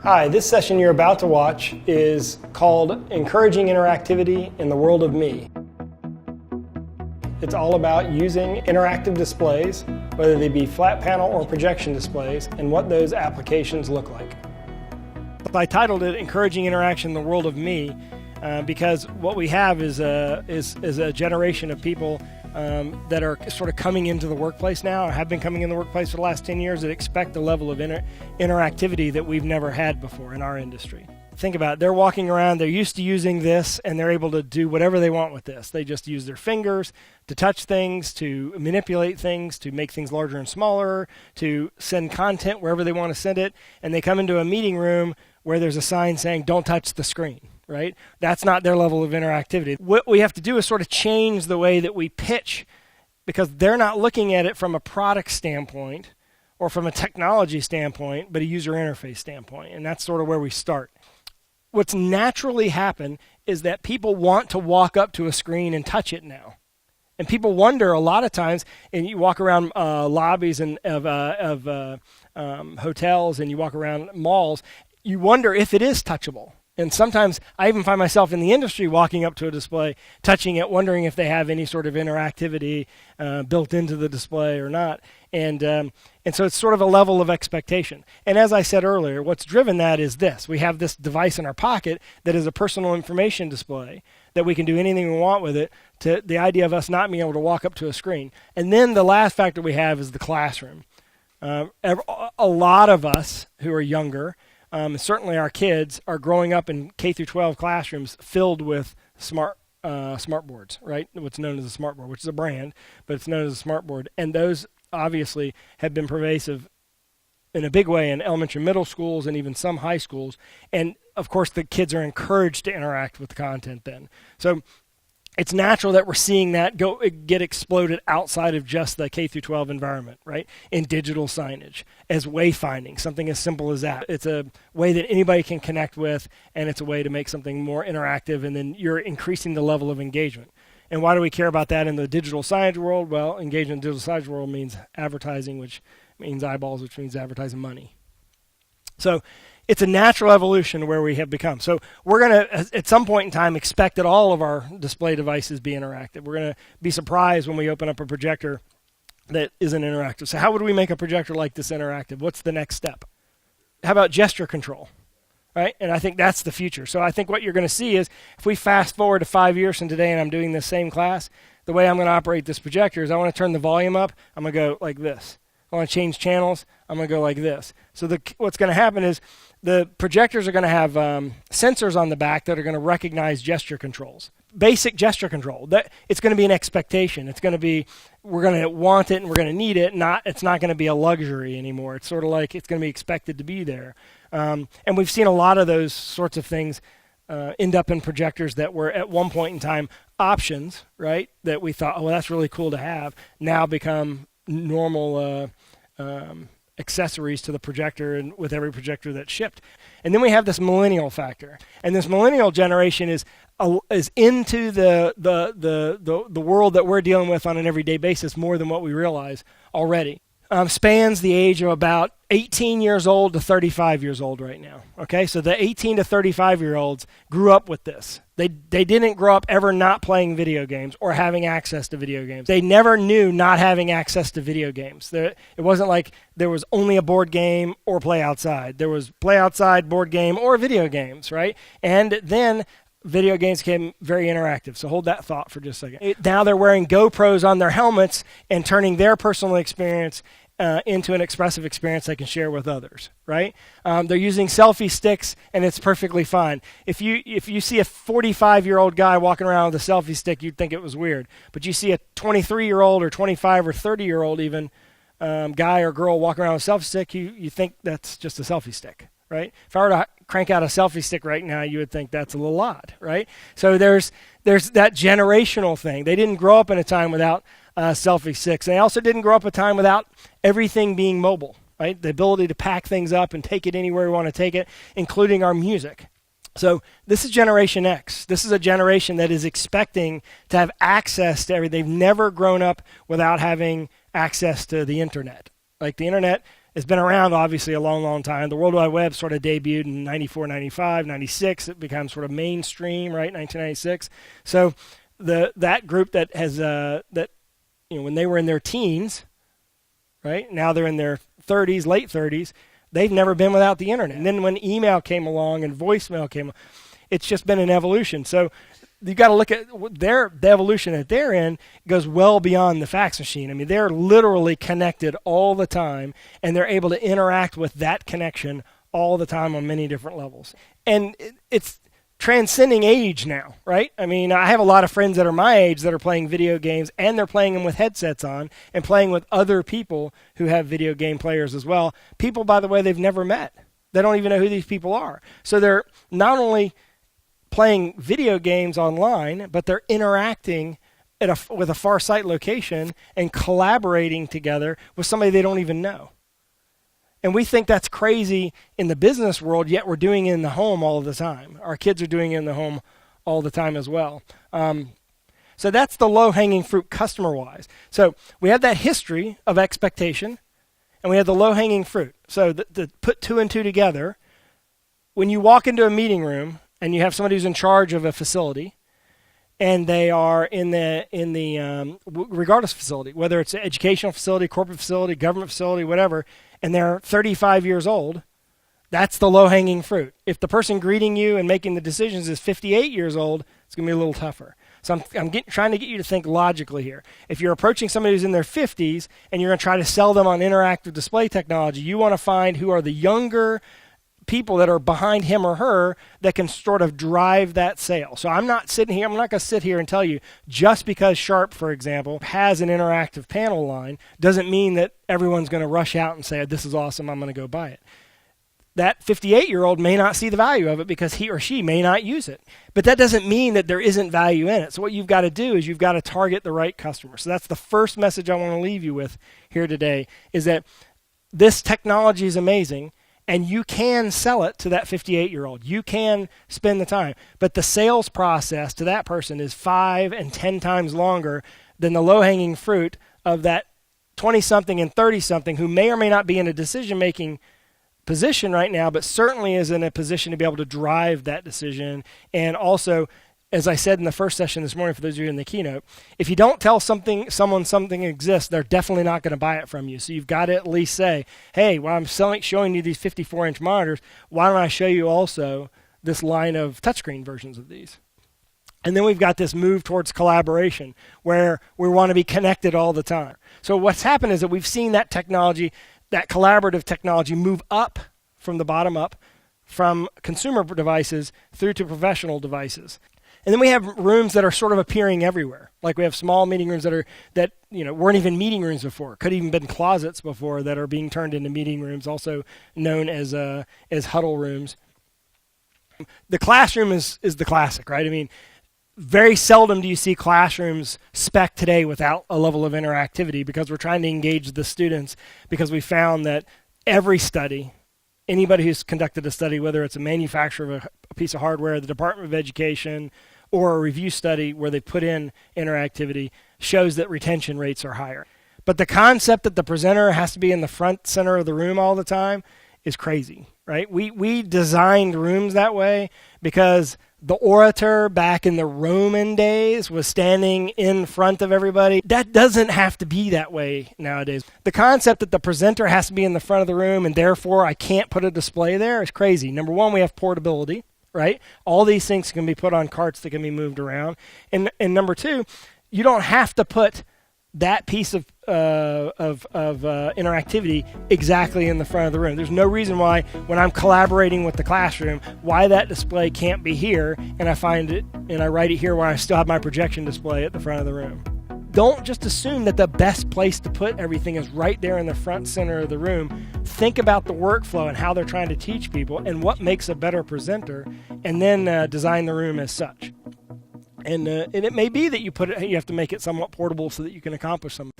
Hi, this session you're about to watch is called Encouraging Interactivity in the World of Me. It's all about using interactive displays, whether they be flat panel or projection displays, and what those applications look like. I titled it Encouraging Interaction in the World of Me because what we have is a generation of people that are sort of coming into the workplace now, or have been coming in the workplace for the last 10 years, that expect a level of interactivity that we've never had before in our industry. Think about it. They're walking around, they're used to using this, and they're able to do whatever they want with this. They just use their fingers to touch things, to manipulate things, to make things larger and smaller, to send content wherever they want to send it, and they come into a meeting room where there's a sign saying, "Don't touch the screen." Right? That's not their level of interactivity. What we have to do is sort of change the way that we pitch, because they're not looking at it from a product standpoint or from a technology standpoint, but a user interface standpoint. And that's sort of where we start. What's naturally happened is that people want to walk up to a screen and touch it now. And people wonder a lot of times, and you walk around lobbies of hotels and you walk around malls, you wonder if it is touchable. And sometimes I even find myself in the industry walking up to a display, touching it, wondering if they have any sort of interactivity built into the display or not. And so it's sort of a level of expectation. And as I said earlier, what's driven that is this. We have this device in our pocket that is a personal information display that we can do anything we want with it, to the idea of us not being able to walk up to a screen. And then the last factor we have is the classroom. A lot of us who are younger, certainly our kids, are growing up in K through 12 classrooms filled with smart boards, right? What's known as a smart board, which is a brand, but it's known as a smart board. And those obviously have been pervasive in a big way in elementary, middle schools, and even some high schools. And of course, the kids are encouraged to interact with the content then. So it's natural that we're seeing that get exploded outside of just the K through 12 environment, right? In digital signage, as wayfinding, something as simple as that. It's a way that anybody can connect with, and it's a way to make something more interactive, and then you're increasing the level of engagement. And why do we care about that in the digital signage world? Well, engagement in the digital signage world means advertising, which means eyeballs, which means advertising money. So it's a natural evolution where we have become. So we're going to, at some point in time, expect that all of our display devices be interactive. We're going to be surprised when we open up a projector that isn't interactive. So how would we make a projector like this interactive? What's the next step? How about gesture control? Right? And I think that's the future. So I think what you're going to see is, if we fast forward to 5 years from today and I'm doing this same class, the way I'm going to operate this projector is I want to turn the volume up, I'm going to go like this. I want to change channels, I'm going to go like this. So what's going to happen is the projectors are going to have sensors on the back that are going to recognize gesture controls. Basic gesture control. It's going to be an expectation. It's going to be, we're going to want it and we're going to need it. It's not going to be a luxury anymore. It's sort of like it's going to be expected to be there. And we've seen a lot of those sorts of things end up in projectors that were at one point in time options, right? That we thought, oh, well, that's really cool to have, now become normal accessories to the projector, and with every projector that's shipped. And then we have this millennial factor, and this millennial generation is into the world that we're dealing with on an everyday basis more than what we realize already. Spans the age of about 18 years old to 35 years old right now. Okay, so the 18 to 35-year-olds grew up with this. They didn't grow up ever not playing video games or having access to video games. They never knew not having access to video games. It wasn't like there was only a board game or play outside. There was play outside, board game, or video games, right? And then video games became very interactive. So hold that thought for just a second. Now they're wearing GoPros on their helmets and turning their personal experience into an expressive experience they can share with others, right? They're using selfie sticks, and it's perfectly fine. If you see a 45-year-old guy walking around with a selfie stick, you'd think it was weird. But you see a 23-year-old or 25 or 30-year-old even guy or girl walking around with a selfie stick, you think that's just a selfie stick, right? If I were to crank out a selfie stick right now, you would think that's a little odd, right? So there's that generational thing. They didn't grow up in a time without selfie sticks. They also didn't grow up a time without everything being mobile, right? The ability to pack things up and take it anywhere we want to take it, including our music. So this is Generation X. This is a generation that is expecting to have access to everything. They've never grown up without having access to the internet. Like the internet It's been around, obviously, a long, long time. The World Wide Web sort of debuted in 94, 95, 96. It became sort of mainstream, right, 1996. So that group that has, when they were in their teens, right, now they're in their 30s, late 30s, they've never been without the internet. And then when email came along and voicemail came along, it's just been an evolution. So you got to look at the evolution that they're in goes well beyond the fax machine. I mean, they're literally connected all the time, and they're able to interact with that connection all the time on many different levels. And it's transcending age now, right? I mean, I have a lot of friends that are my age that are playing video games, and they're playing them with headsets on and playing with other people who have video game players as well. People, by the way, they've never met. They don't even know who these people are. So they're not only playing video games online, but they're interacting with a far site location and collaborating together with somebody they don't even know. And we think that's crazy in the business world, yet we're doing it in the home all the time. Our kids are doing it in the home all the time as well. So that's the low-hanging fruit customer-wise. So we have that history of expectation, and we have the low-hanging fruit. So to put two and two together, when you walk into a meeting room, and you have somebody who's in charge of a facility, and they are in the regardless facility, whether it's an educational facility, corporate facility, government facility, whatever, and they're 35 years old, that's the low-hanging fruit. If the person greeting you and making the decisions is 58 years old, it's going to be a little tougher. So I'm trying to get you to think logically here. If you're approaching somebody who's in their 50s and you're going to try to sell them on interactive display technology, you want to find who are the younger people that are behind him or her that can sort of drive that sale. So I'm not going to sit here and tell you just because Sharp, for example, has an interactive panel line doesn't mean that everyone's going to rush out and say, this is awesome, I'm going to go buy it. That 58-year-old may not see the value of it because he or she may not use it. But that doesn't mean that there isn't value in it. So what you've got to do is you've got to target the right customer. So that's the first message I want to leave you with here today, is that this technology is amazing, and you can sell it to that 58-year-old. You can spend the time. But the sales process to that person is 5 and 10 times longer than the low-hanging fruit of that 20-something and 30-something who may or may not be in a decision-making position right now, but certainly is in a position to be able to drive that decision. And also, as I said in the first session this morning, for those of you in the keynote, if you don't tell someone something exists, they're definitely not going to buy it from you. So you've got to at least say, hey, while I'm showing you these 54-inch monitors, why don't I show you also this line of touchscreen versions of these? And then we've got this move towards collaboration where we want to be connected all the time. So what's happened is that we've seen that technology, that collaborative technology, move up from the bottom up, from consumer devices through to professional devices. And then we have rooms that are sort of appearing everywhere. Like we have small meeting rooms that weren't even meeting rooms before. Could have even been closets before that are being turned into meeting rooms, also known as huddle rooms. The classroom is the classic, right? I mean, very seldom do you see classrooms spec today without a level of interactivity, because we're trying to engage the students, because we found that every study, anybody who's conducted a study, whether it's a manufacturer of a piece of hardware, the Department of Education, or a review study where they put in interactivity, shows that retention rates are higher. But the concept that the presenter has to be in the front center of the room all the time is crazy, right? We designed rooms that way because the orator back in the Roman days was standing in front of everybody. That doesn't have to be that way nowadays. The concept that the presenter has to be in the front of the room and therefore I can't put a display there is crazy. Number one, we have portability, right? All these things can be put on carts that can be moved around. And number two, you don't have to put that piece of interactivity exactly in the front of the room. There's no reason why, when I'm collaborating with the classroom, why that display can't be here, and I find it and I write it here where I still have my projection display at the front of the room. Don't just assume that the best place to put everything is right there in the front center of the room. Think about the workflow and how they're trying to teach people and what makes a better presenter, and then design the room as such. And it may be that you have to make it somewhat portable so that you can accomplish something.